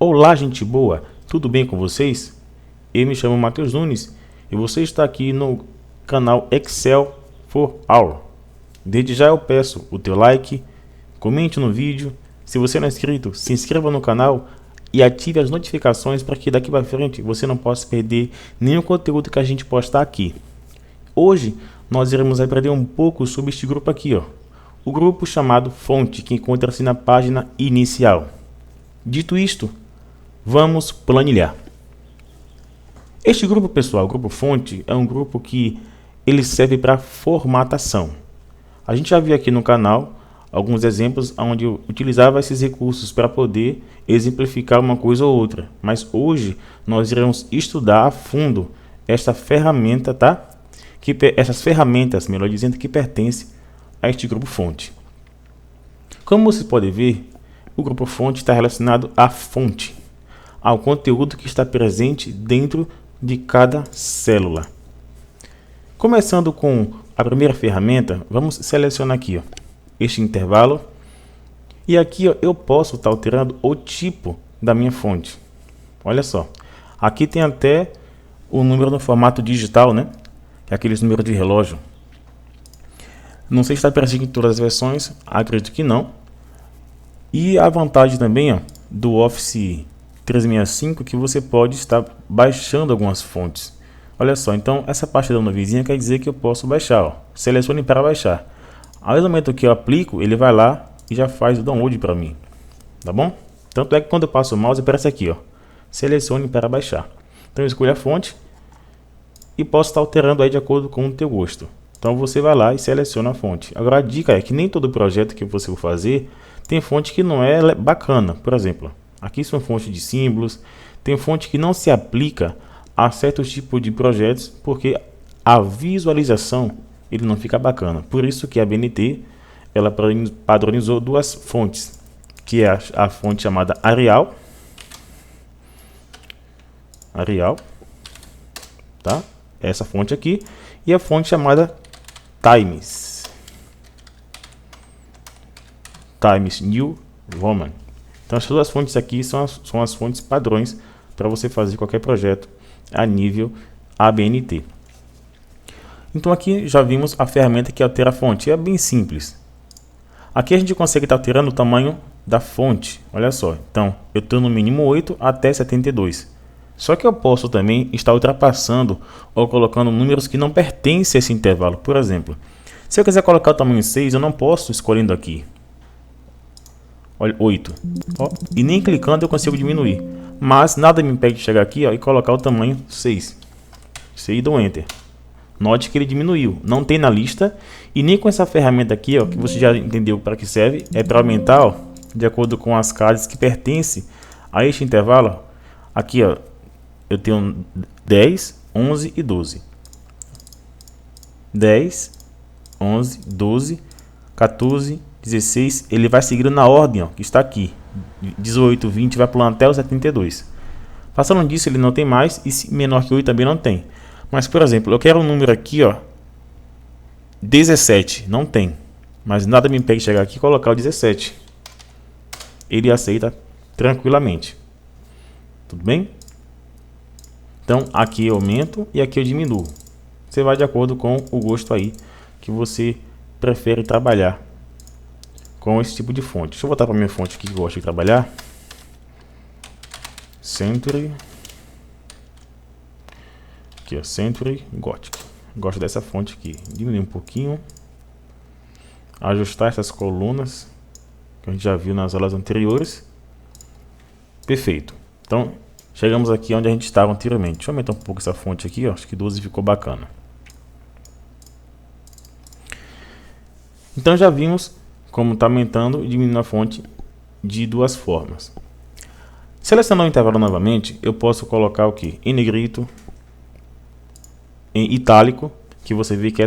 Olá, gente boa, tudo bem com vocês? Eu me chamo Matheus Nunes e você está aqui no canal Excel for All. Desde já eu peço o teu like, comente no vídeo, se você não é inscrito, se inscreva no canal e ative as notificações para que daqui para frente você não possa perder nenhum conteúdo que a gente postar aqui. Hoje nós iremos aprender um pouco sobre este grupo aqui, o grupo chamado fonte, que encontra-se na página inicial. Dito isto, vamos planilhar. Este grupo, pessoal, o grupo fonte, é um grupo que ele serve para formatação. A gente já viu aqui no canal alguns exemplos onde eu utilizava esses recursos para poder exemplificar uma coisa ou outra. Mas hoje nós iremos estudar a fundo esta ferramenta, tá? Essas ferramentas, melhor dizendo, que pertencem a este grupo fonte. Como você pode ver, o grupo fonte está relacionado à fonte, ao conteúdo que está presente dentro de cada célula. Começando com a primeira ferramenta, vamos selecionar aqui este intervalo. E aqui eu posso estar alterando o tipo da minha fonte. Olha só, aqui tem até o número no formato digital, né? Que é aqueles números de relógio. Não sei se está presente em todas as versões, acredito que não. E a vantagem também do Office 365 que você pode estar baixando algumas fontes. Olha só, então essa parte da nuvenzinha quer dizer que eu posso baixar. Selecione para baixar. Ao mesmo momento que eu aplico, ele vai lá e já faz o download para mim. Tá bom? Tanto é que quando eu passo o mouse aparece aqui, selecione para baixar. Então eu escolho a fonte e posso estar alterando aí de acordo com o teu gosto. Então você vai lá e seleciona a fonte. Agora a dica é que nem todo projeto que você for fazer tem fonte que não é bacana. Por exemplo, aqui são fontes de símbolos. Tem fonte que não se aplica a certos tipos de projetos porque a visualização ele não fica bacana. Por isso que a BNT ela padronizou duas fontes, que é a fonte chamada Arial, tá? Essa fonte aqui, e a fonte chamada Times New Roman. Então essas duas fontes aqui são as fontes padrões para você fazer qualquer projeto a nível ABNT. Então aqui já vimos a ferramenta que altera a fonte, é bem simples. Aqui a gente consegue estar alterando o tamanho da fonte, olha só. Então eu estou no mínimo 8 até 72. Só que eu posso também estar ultrapassando ou colocando números que não pertencem a esse intervalo. Por exemplo, se eu quiser colocar o tamanho 6, eu não posso escolhendo aqui. Olha, 8. E nem clicando eu consigo diminuir. Mas nada me impede de chegar aqui e colocar o tamanho 6. E dou Enter. Note que ele diminuiu. Não tem na lista. E nem com essa ferramenta aqui, que você já entendeu para que serve. É para aumentar, de acordo com as casas que pertencem a este intervalo. Aqui, eu tenho 10, 11 e 12. 10, 11, 12, 14, 16. Ele vai seguindo na ordem que está aqui. 18, 20, vai pulando até o 72. Passando disso, ele não tem mais. E menor que 8 também não tem. Mas, por exemplo, eu quero um número aqui, 17. Não tem. Mas nada me impede de chegar aqui e colocar o 17. Ele aceita tranquilamente. Tudo bem? Então, aqui eu aumento e aqui eu diminuo. Você vai de acordo com o gosto aí que você prefere trabalhar com esse tipo de fonte. Deixa eu voltar para minha fonte aqui que eu gosto de trabalhar. Century. Aqui, Century Gothic. Gosto dessa fonte aqui. Diminuir um pouquinho. Ajustar essas colunas que a gente já viu nas aulas anteriores. Perfeito. Então, chegamos aqui onde a gente estava anteriormente. Deixa eu aumentar um pouco essa fonte aqui, acho que 12 ficou bacana. Então já vimos como está aumentando e diminuindo a fonte de duas formas. Selecionando o intervalo novamente, eu posso colocar o que? Em negrito, em itálico, que você vê que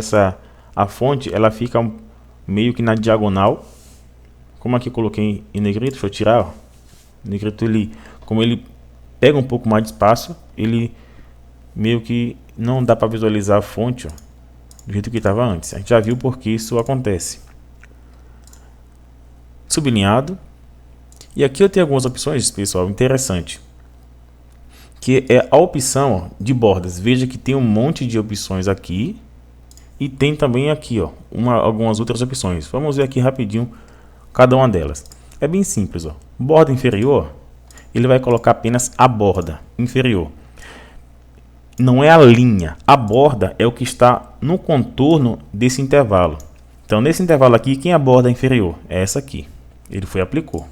a fonte ela fica meio que na diagonal. Como aqui eu coloquei em negrito, deixa eu tirar. O negrito como ele pega um pouco mais de espaço, ele meio que não dá para visualizar a fonte do jeito que estava antes. A gente já viu porque isso acontece. Sublinhado. E aqui eu tenho algumas opções, pessoal, interessante, que é a opção ó, de bordas. Veja que tem um monte de opções aqui e tem também aqui ó, algumas outras opções. Vamos ver aqui rapidinho cada uma delas. É bem simples, ó. Borda inferior, ele vai colocar apenas a borda inferior. Não é a linha, a borda é o que está no contorno desse intervalo. Então nesse intervalo aqui, quem é a borda inferior? É essa aqui. Ele foi e aplicou.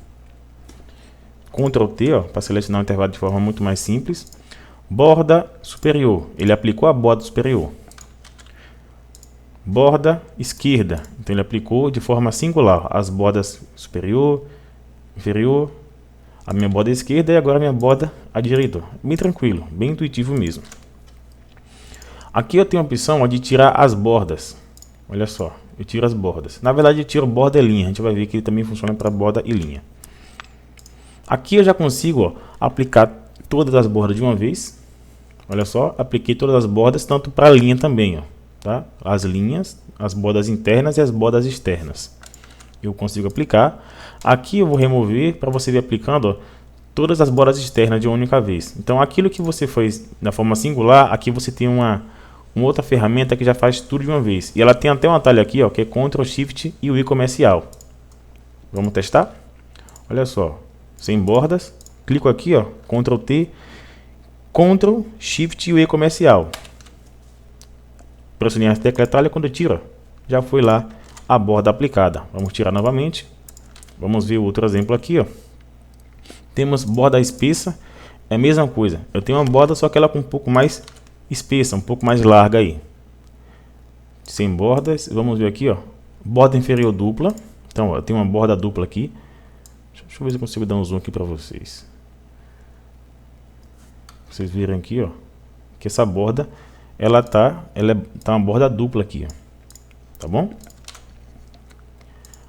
Ctrl T para selecionar o intervalo de forma muito mais simples. Borda superior, ele aplicou a borda superior. Borda esquerda, então ele aplicou de forma singular as bordas superior, inferior, a minha borda esquerda e agora a minha borda à direita. Bem tranquilo, bem intuitivo mesmo. Aqui eu tenho a opção de tirar as bordas. Olha só, eu tiro as bordas. Na verdade eu tiro borda e linha, a gente vai ver que ele também funciona para borda e linha. Aqui eu já consigo aplicar todas as bordas de uma vez. Olha só, apliquei todas as bordas, tanto para a linha também, ó, tá? As linhas, as bordas internas e as bordas externas. Eu consigo aplicar. Aqui eu vou remover para você ver aplicando ó, todas as bordas externas de uma única vez. Então aquilo que você fez na forma singular, aqui você tem uma outra ferramenta que já faz tudo de uma vez. E ela tem até um atalho aqui ó, que é Ctrl Shift e o I comercial. Vamos testar? Olha só, sem bordas, clico aqui ó, Ctrl T, Ctrl Shift e o E comercial. Pressionei a tecla atalho, quando eu tiro, já foi lá a borda aplicada. Vamos tirar novamente. Vamos ver outro exemplo aqui ó. Temos borda espessa, é a mesma coisa. Eu tenho uma borda, só que ela com um pouco mais espessa, um pouco mais larga aí. Sem bordas, vamos ver aqui ó. Borda inferior dupla. Então ó, eu tenho uma borda dupla aqui. Deixa eu ver se eu consigo dar um zoom aqui para vocês. Vocês viram aqui ó, que essa borda ela tá uma borda dupla aqui ó. Tá bom?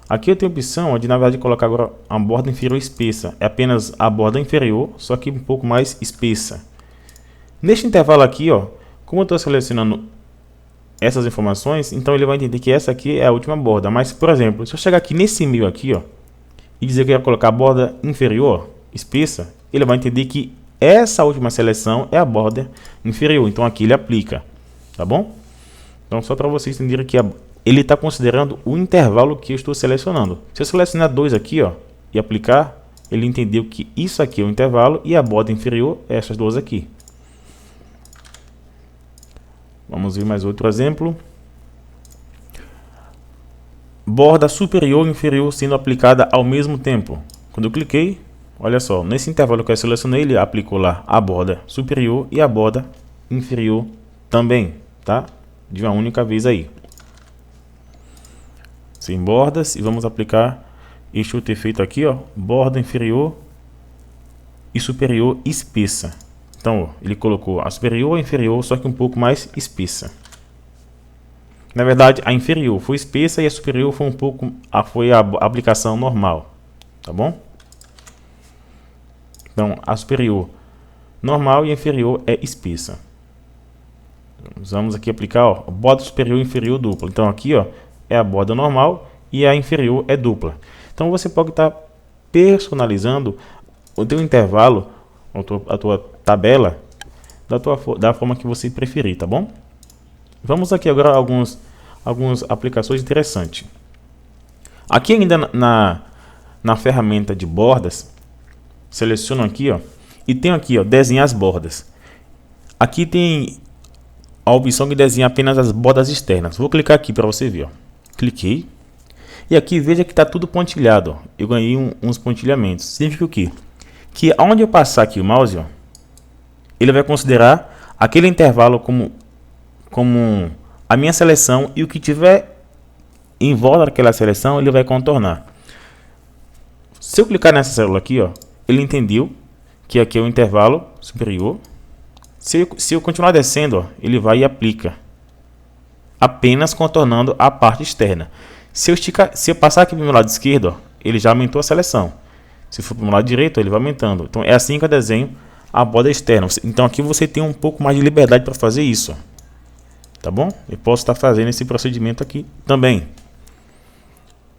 Aqui eu tenho a opção de na verdade colocar agora a borda inferior espessa. É apenas a borda inferior, só que um pouco mais espessa. Neste intervalo aqui ó, como eu estou selecionando essas informações, então ele vai entender que essa aqui é a última borda. Mas por exemplo, se eu chegar aqui nesse meio aqui ó, e dizer que eu ia colocar a borda inferior espessa, ele vai entender que essa última seleção é a borda inferior. Então aqui ele aplica, tá bom? Então só para vocês entenderem que ele está considerando o intervalo que eu estou selecionando. Se eu selecionar dois aqui ó, e aplicar, ele entendeu que isso aqui é o intervalo e a borda inferior é essas duas aqui. Vamos ver mais outro exemplo. Borda superior e inferior sendo aplicada ao mesmo tempo. Quando eu cliquei, olha só, nesse intervalo que eu selecionei, ele aplicou lá a borda superior e a borda inferior também, tá? De uma única vez aí. Sem bordas, e vamos aplicar este outro efeito aqui, ó, borda inferior e superior espessa. Então, ó, ele colocou a superior e a inferior, só que um pouco mais espessa. Na verdade, a inferior foi espessa e a superior foi um pouco, foi a aplicação normal, tá bom? Então, a superior normal e a inferior é espessa. Vamos aqui aplicar, ó, borda superior e inferior dupla. Então, aqui, ó, é a borda normal e a inferior é dupla. Então, você pode estar personalizando o teu intervalo, a tua tabela, da forma que você preferir, tá bom? Vamos aqui agora a algumas aplicações interessantes. Aqui ainda na ferramenta de bordas, seleciono aqui, ó, e tenho aqui, ó, desenhar as bordas. Aqui tem a opção que desenha apenas as bordas externas. Vou clicar aqui para você ver, ó. Cliquei. E aqui veja que está tudo pontilhado, ó. Eu ganhei uns pontilhamentos. Significa o quê? Que aonde eu passar aqui o mouse, ó, ele vai considerar aquele intervalo como a minha seleção, e o que tiver em volta daquela seleção ele vai contornar. Se eu clicar nessa célula aqui, ó, ele entendeu que aqui é o intervalo superior. Se eu continuar descendo, ó, ele vai e aplica, apenas contornando a parte externa. Se eu passar aqui para o meu lado esquerdo, ó, ele já aumentou a seleção. Se for para o meu lado direito, ele vai aumentando. Então é assim que eu desenho a borda externa. Então aqui você tem um pouco mais de liberdade para fazer isso, ó. Tá bom? Eu posso estar fazendo esse procedimento aqui também.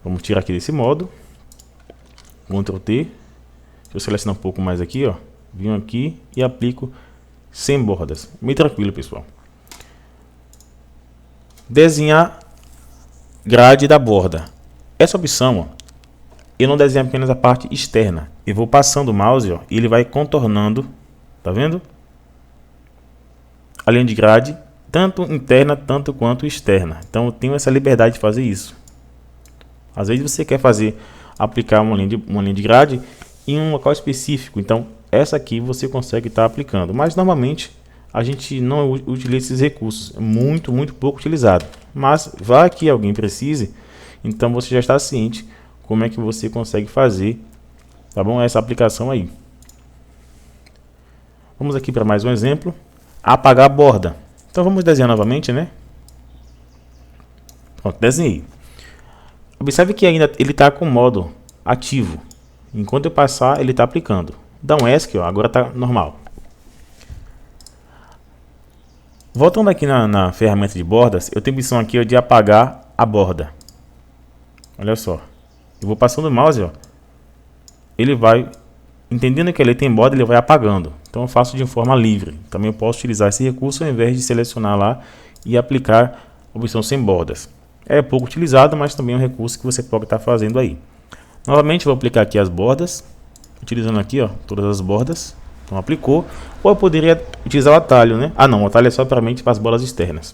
Vamos tirar aqui desse modo. Ctrl T, eu selecionar um pouco mais aqui, ó. Venho aqui e aplico sem bordas. Bem tranquilo, pessoal. Desenhar grade da borda. Essa opção, ó, eu não desenho apenas a parte externa. Eu vou passando o mouse, ó, e ele vai contornando, tá vendo? A linha de grade, tanto interna, tanto quanto externa. Então eu tenho essa liberdade de fazer isso. Às vezes você quer aplicar uma linha de grade em um local específico. Então essa aqui você consegue estar aplicando. Mas normalmente a gente não utiliza esses recursos. É muito pouco utilizado. Mas vai que alguém precise, então você já está ciente como é que você consegue fazer, tá bom? Essa aplicação aí. Vamos aqui para mais um exemplo. Apagar a borda. Então vamos desenhar novamente, né? Pronto, desenhei. Observe que ainda ele está com o modo ativo. Enquanto eu passar, ele está aplicando. Dá um ESC, ó, agora está normal. Voltando aqui na ferramenta de bordas, eu tenho a opção aqui, ó, de apagar a borda. Olha só. Eu vou passando o mouse, ó. Ele vai, entendendo que ele tem borda, ele vai apagando. Então eu faço de forma livre. Também eu posso utilizar esse recurso ao invés de selecionar lá e aplicar a opção sem bordas. É pouco utilizado, mas também é um recurso que você pode estar fazendo aí. Novamente vou aplicar aqui as bordas, utilizando aqui, ó, todas as bordas. Então aplicou. Ou eu poderia utilizar o atalho, né? Ah não, o atalho é só para as bordas externas.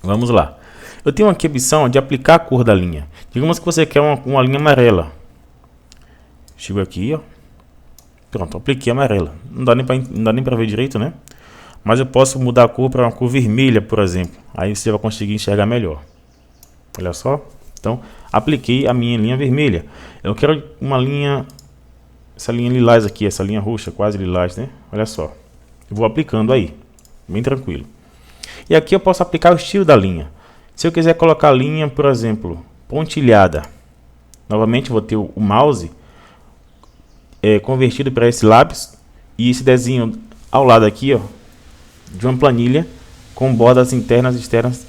Vamos lá. Eu tenho aqui a opção de aplicar a cor da linha. Digamos que você quer uma linha amarela. Chego aqui, ó. Pronto, apliquei amarela. Não dá nem para ver direito, né? Mas eu posso mudar a cor para uma cor vermelha, por exemplo. Aí você vai conseguir enxergar melhor. Olha só. Então, apliquei a minha linha vermelha. Eu quero uma linha, essa linha lilás aqui, essa linha roxa, quase lilás, né? Olha só. Eu vou aplicando aí, bem tranquilo. E aqui eu posso aplicar o estilo da linha. Se eu quiser colocar a linha, por exemplo, pontilhada. Novamente vou ter o mouse convertido para esse lápis e esse desenho ao lado aqui, ó, de uma planilha com bordas internas e externas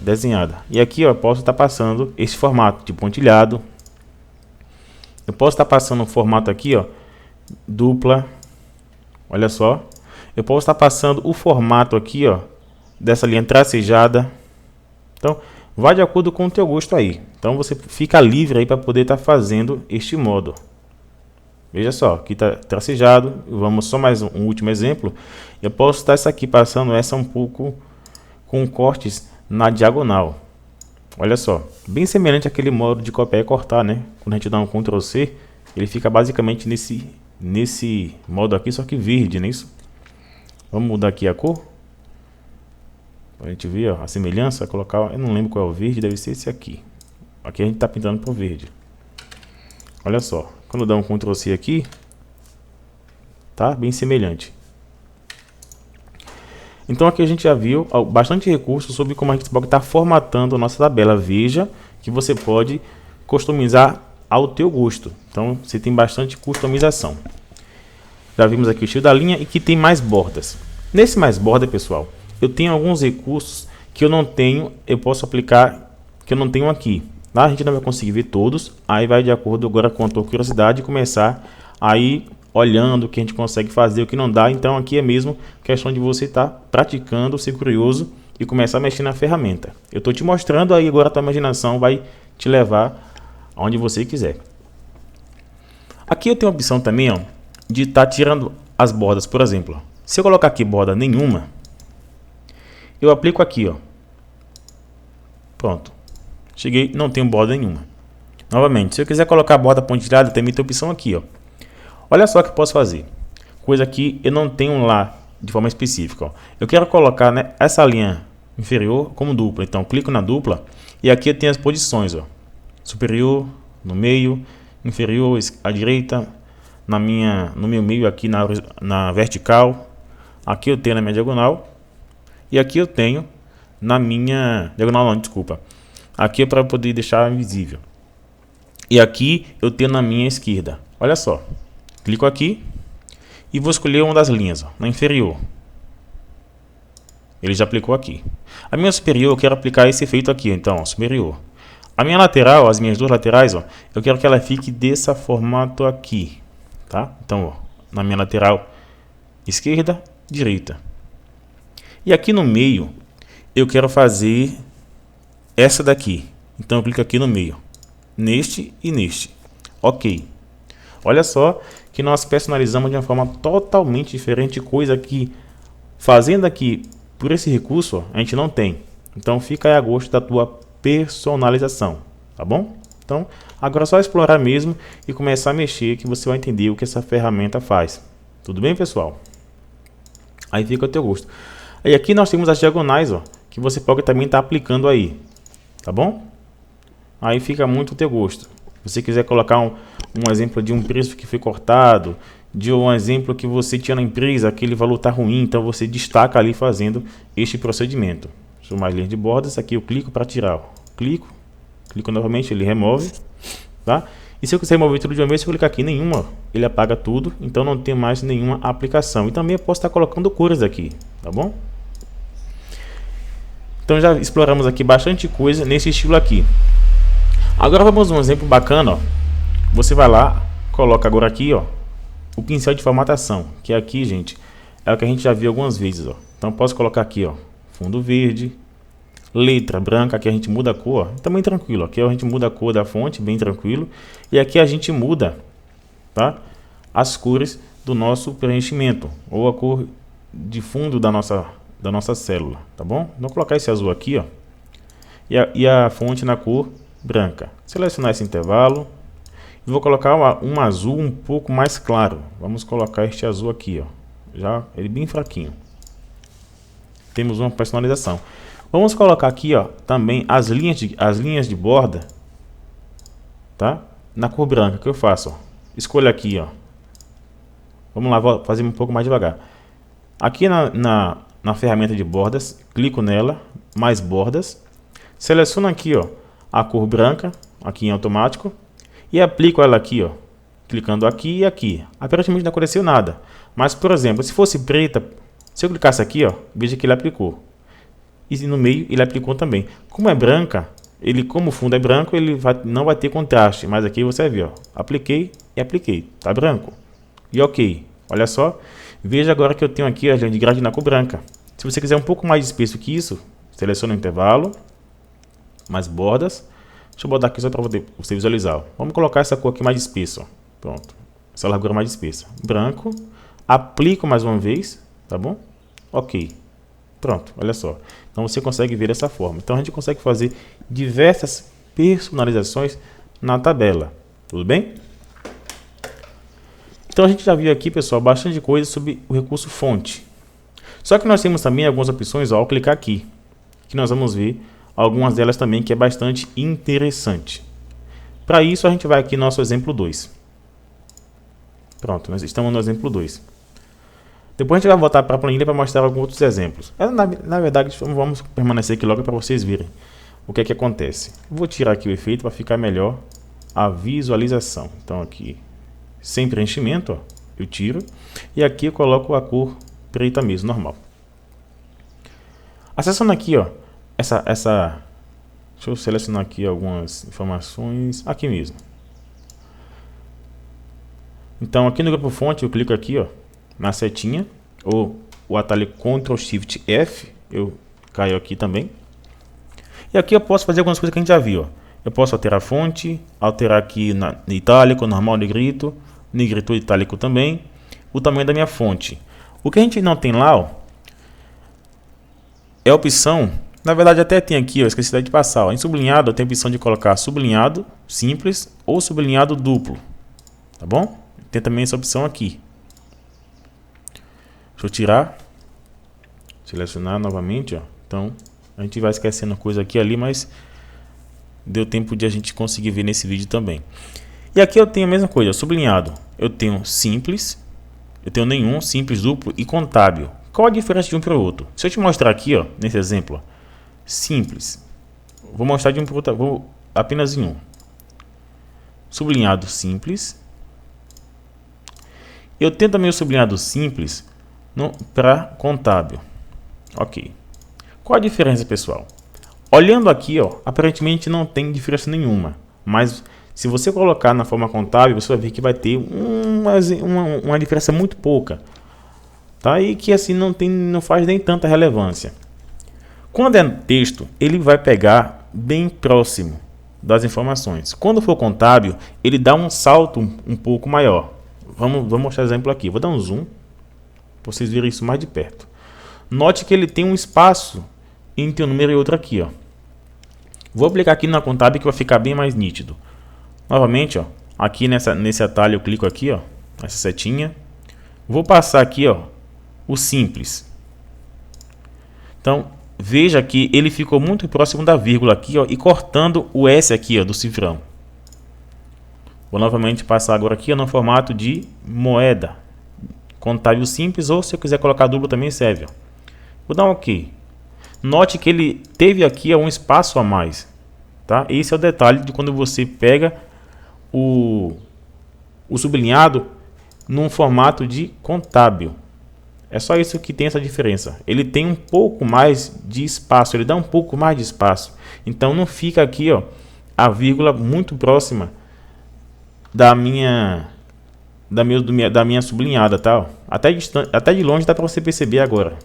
desenhada. E aqui, ó, eu posso estar passando esse formato de pontilhado. Eu posso estar passando um formato aqui, ó, dupla. Olha só. Eu posso estar passando o formato aqui, ó, dessa linha tracejada. Então, vai de acordo com o teu gosto aí. Então, você fica livre aí para poder estar fazendo este modo. Veja só, aqui está tracejado. Vamos só mais um último exemplo. Eu posso estar essa aqui passando essa um pouco com cortes na diagonal. Olha só, bem semelhante àquele modo de copiar e cortar, né? Quando a gente dá um Ctrl C, ele fica basicamente nesse modo aqui, só que verde, não é isso? Vamos mudar aqui a cor. Para a gente ver, ó, a semelhança, colocar, eu não lembro qual é o verde, deve ser esse aqui. Aqui a gente está pintando para o verde. Olha só, quando eu dar um Ctrl C aqui, tá bem semelhante. Então aqui a gente já viu bastante recursos sobre como a gente pode estar formatando a nossa tabela. Veja que você pode customizar ao teu gosto. Então você tem bastante customização. Já vimos aqui o estilo da linha e que tem mais bordas. Nesse mais borda, pessoal, eu tenho alguns recursos que eu não tenho, eu posso aplicar, que eu não tenho aqui. Lá a gente não vai conseguir ver todos, aí vai de acordo agora com a tua curiosidade começar aí olhando o que a gente consegue fazer, o que não dá. Então aqui é mesmo questão de você estar praticando, ser curioso e começar a mexer na ferramenta. Eu estou te mostrando, aí agora a tua imaginação vai te levar aonde você quiser. Aqui eu tenho a opção também, ó, de estar tirando as bordas, por exemplo. Se eu colocar aqui borda nenhuma, eu aplico aqui, ó. Pronto. Cheguei, não tenho borda nenhuma. Novamente, se eu quiser colocar a borda pontilhada, também tem a opção aqui, ó. Olha só o que eu posso fazer. Coisa que eu não tenho lá de forma específica, ó. Eu quero colocar, né, essa linha inferior como dupla. Então, clico na dupla e aqui eu tenho as posições, ó. Superior, no meio, inferior, à direita, no meu meio aqui na vertical. Aqui eu tenho na minha diagonal. E aqui eu tenho na minha diagonal, não, desculpa. Aqui é para poder deixar invisível. E aqui eu tenho na minha esquerda. Olha só. Clico aqui e vou escolher uma das linhas, ó, na inferior. Ele já aplicou aqui. A minha superior eu quero aplicar esse efeito aqui, então, ó, superior. A minha lateral, as minhas duas laterais, ó, eu quero que ela fique desse formato aqui. tá? Então, ó, na minha lateral esquerda, direita. E aqui no meio, eu quero fazer essa daqui. Então, eu clico aqui no meio, neste e neste. Ok. Olha só que nós personalizamos de uma forma totalmente diferente, coisa que fazendo aqui por esse recurso, ó, a gente não tem. Então, fica aí a gosto da tua personalização, tá bom? Então, agora é só explorar mesmo e começar a mexer que você vai entender o que essa ferramenta faz. Tudo bem, pessoal? Aí fica ao teu gosto. E aqui nós temos as diagonais, ó, que você pode também estar aplicando aí, tá bom? Aí fica muito ao teu gosto. Se você quiser colocar um exemplo de um preço que foi cortado, de um exemplo que você tinha na empresa, aquele valor está ruim, então você destaca ali fazendo este procedimento. Sou mais linha de bordas, aqui eu clico para tirar, ó. Clico novamente, ele remove, tá? E se eu quiser remover tudo de uma vez, se eu clicar aqui nenhuma, ele apaga tudo, então não tem mais nenhuma aplicação. E também eu posso estar colocando cores aqui, tá bom? Então já exploramos aqui bastante coisa nesse estilo aqui. Agora vamos a um exemplo bacana, ó. Você vai lá, coloca agora aqui, ó, o pincel de formatação, que aqui, gente, é o que a gente já viu algumas vezes, ó. Então posso colocar aqui, ó, fundo verde, letra branca, aqui a gente muda a cor, ó, também tranquilo. Aqui a gente muda a cor da fonte, bem tranquilo. E aqui a gente muda, tá, as cores do nosso preenchimento, ou a cor de fundo da nossa célula, tá bom? Vou colocar esse azul aqui, ó, e a fonte na cor branca. Selecionar esse intervalo e vou colocar um azul um pouco mais claro. Vamos colocar este azul aqui, ó, já ele bem fraquinho. Temos uma personalização. Vamos colocar aqui, ó, também as linhas de borda, tá? Na cor branca. Que eu faço, ó, escolha aqui, ó. Vamos lá, vou fazer um pouco mais devagar. Aqui na ferramenta de bordas, clico nela, mais bordas, seleciono aqui, ó, a cor branca, aqui em automático, e aplico ela aqui, ó, clicando aqui e aqui. Aparentemente não aconteceu nada, mas por exemplo, se fosse preta, se eu clicasse aqui, ó, veja que ele aplicou. E no meio ele aplicou também. Como é branca, como o fundo é branco, ele não vai ter contraste, mas aqui você vai ver, ó, apliquei e apliquei, tá branco. E ok, olha só, veja agora que eu tenho aqui a linha de grade na cor branca. Se você quiser um pouco mais de espesso que isso, seleciona o intervalo, mais bordas. Deixa eu botar aqui só para você visualizar, ó. Vamos colocar essa cor aqui mais espessa, ó. Pronto, essa largura mais espessa, branco, aplico mais uma vez, tá bom? Ok, pronto, olha só. Então você consegue ver dessa forma. Então a gente consegue fazer diversas personalizações na tabela, tudo bem? Então a gente já viu aqui, pessoal, bastante coisa sobre o recurso fonte. Só que nós temos também algumas opções, ó, ao clicar aqui, que nós vamos ver algumas delas também, que é bastante interessante. Para isso a gente vai aqui no nosso exemplo 2. Pronto, nós estamos no exemplo 2. Depois a gente vai voltar para a planilha para mostrar alguns outros exemplos. Na verdade, vamos permanecer aqui logo para vocês verem o que é que acontece. Vou tirar aqui o efeito para ficar melhor a visualização. Então aqui, sem preenchimento, ó, eu tiro. E aqui eu coloco a cor preta mesmo, normal. Acessando aqui, ó, deixa eu selecionar aqui algumas informações, aqui mesmo. Então aqui no grupo fonte eu clico aqui, ó, na setinha, ou o atalho Ctrl Shift F, eu caio aqui também. E aqui eu posso fazer algumas coisas que a gente já viu, ó. Eu posso alterar a fonte, alterar aqui no itálico, normal, negrito itálico também, o tamanho da minha fonte. O que a gente não tem lá, ó, é a opção, na verdade até tem aqui, ó, esqueci de passar, ó, em sublinhado eu tenho a opção de colocar sublinhado simples ou sublinhado duplo, tá bom? Tem também essa opção aqui. Deixa eu tirar, selecionar novamente, ó. Então a gente vai esquecendo coisa aqui e ali, mas deu tempo de a gente conseguir ver nesse vídeo também. E aqui eu tenho a mesma coisa, sublinhado. Eu tenho simples, eu tenho nenhum, simples, duplo e contábil. Qual a diferença de um para o outro? Se eu te mostrar aqui, ó, nesse exemplo, ó, simples, vou mostrar de um para o outro, vou apenas em um. Sublinhado simples. Eu tenho também o sublinhado simples para contábil. Ok. Qual a diferença, pessoal? Olhando aqui, ó, aparentemente não tem diferença nenhuma, mas Se você colocar na forma contábil, você vai ver que vai ter uma diferença muito pouca, tá? E que assim não faz nem tanta relevância. Quando é texto, ele vai pegar bem próximo das informações. Quando for contábil, ele dá um salto um pouco maior. Vamos mostrar exemplo aqui. Vou dar um zoom para vocês verem isso mais de perto. Note que ele tem um espaço entre um número e outro aqui, ó. Vou aplicar aqui na contábil que vai ficar bem mais nítido. Novamente, ó, aqui nesse atalho eu clico aqui, ó, essa setinha. Vou passar aqui, ó, o simples. Então, veja que ele ficou muito próximo da vírgula aqui, ó, e cortando o S aqui, ó, do cifrão. Vou novamente passar agora aqui, ó, no formato de moeda. Contábil simples, ou se eu quiser colocar duplo também serve, ó. Vou dar um OK. Note que ele teve aqui, ó, um espaço a mais, tá? Esse é o detalhe de quando você pega o sublinhado num formato de contábil. É só isso que tem essa diferença. Ele tem um pouco mais de espaço, ele dá um pouco mais de espaço. Então não fica aqui, ó, a vírgula muito próxima da minha sublinhada, tá? Até de longe dá para você perceber agora.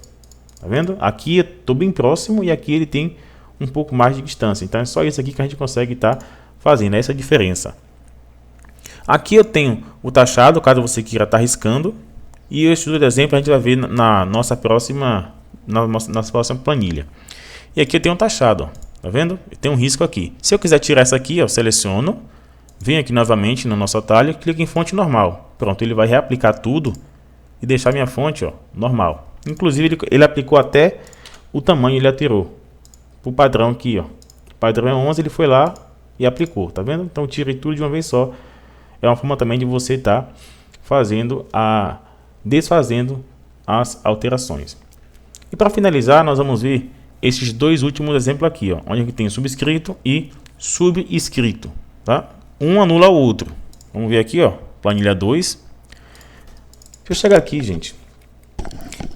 Tá vendo? Aqui eu tô bem próximo e aqui ele tem um pouco mais de distância. Então é só isso aqui que a gente consegue estar fazendo, essa diferença. Aqui eu tenho o taxado, caso você queira estar riscando. E o estudo de exemplo a gente vai ver na nossa próxima planilha. E aqui eu tenho um taxado, ó. Tá vendo? Tem um risco aqui. Se eu quiser tirar essa aqui, eu seleciono, venho aqui novamente no nosso atalho e clico em fonte normal. Pronto, ele vai reaplicar tudo e deixar minha fonte, ó, normal. Inclusive ele aplicou até o tamanho, ele alterou o padrão aqui, ó. O padrão é 11, ele foi lá e aplicou, tá vendo? Então tirei tudo de uma vez só. É uma forma também de você estar desfazendo as alterações. E para finalizar, nós vamos ver esses dois últimos exemplos aqui, ó, onde tem subscrito e subscrito, tá? Um anula o outro. Vamos ver aqui, ó, planilha 2. Deixa eu chegar aqui, gente.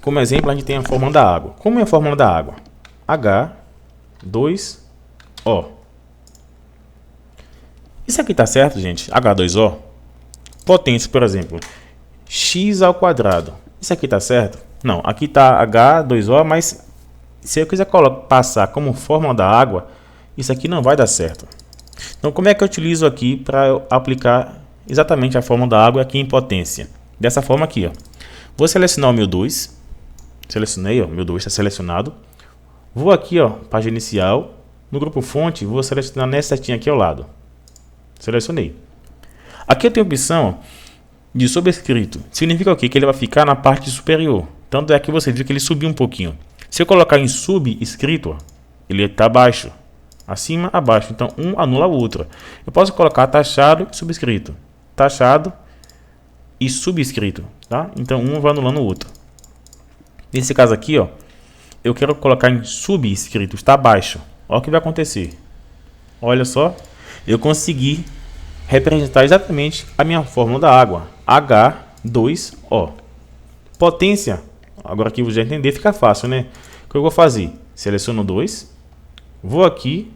Como exemplo, a gente tem a fórmula da água. Como é a fórmula da água? H2O. Isso aqui tá certo, gente? H2O. Potência, por exemplo, x ao quadrado. Isso aqui tá certo? Não, aqui tá H2O, mas se eu quiser passar como fórmula da água, isso aqui não vai dar certo. Então, como é que eu utilizo aqui para aplicar exatamente a fórmula da água aqui em potência? Dessa forma aqui, ó. Vou selecionar o meu 2. Selecionei, ó, meu 2 está selecionado. Vou aqui, ó, página inicial. No grupo fonte, vou selecionar nessa setinha aqui ao lado. Selecionei. Aqui eu tenho a opção, ó, de sobrescrito. Significa o quê? Que ele vai ficar na parte superior. Tanto é que você viu que ele subiu um pouquinho. Se eu colocar em subscrito, ó, ele está abaixo. Acima, abaixo. Então, um anula o outro. Eu posso colocar taxado e subscrito. Taxado e subscrito, tá? Então, um vai anulando o outro. Nesse caso aqui, ó, eu quero colocar em subscrito. Está abaixo. Olha o que vai acontecer. Olha só. Eu consegui representar exatamente a minha fórmula da água. H2O. Potência. Agora aqui você já entender, fica fácil, né? O que eu vou fazer? Seleciono 2. Vou aqui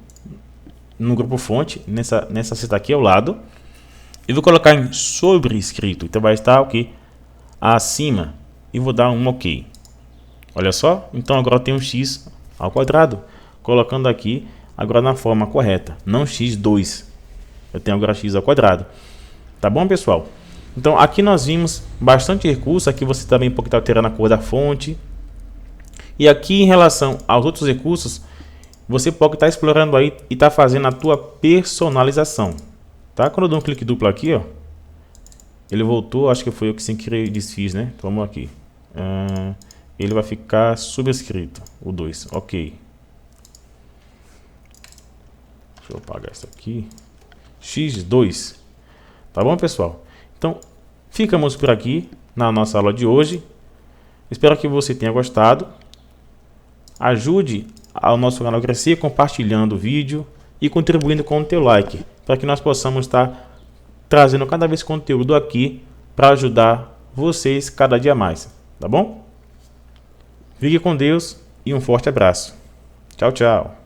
no grupo fonte, nessa seta aqui ao lado. E vou colocar em sobrescrito. Então vai estar o que? Acima. E vou dar um OK. Olha só. Então agora eu tenho um x ao quadrado. Colocando aqui agora na forma correta. Não x2. Eu tenho agora x ao quadrado. Tá bom, pessoal? Então aqui nós vimos bastante recurso. Aqui você também pode estar alterando a cor da fonte. E aqui em relação aos outros recursos, você pode estar explorando aí e estar fazendo a tua personalização. Tá? Quando eu dou um clique duplo aqui, ó, ele voltou. Acho que foi eu que sem querer desfiz, né? Então, vamos aqui. Ele vai ficar subscrito, o 2. OK. Deixa eu apagar isso aqui. X2. Tá bom, pessoal? Então, ficamos por aqui na nossa aula de hoje. Espero que você tenha gostado. Ajude ao nosso canal a crescer compartilhando o vídeo e contribuindo com o teu like, para que nós possamos estar trazendo cada vez conteúdo aqui para ajudar vocês cada dia mais. Tá bom? Fique com Deus e um forte abraço. Tchau, tchau.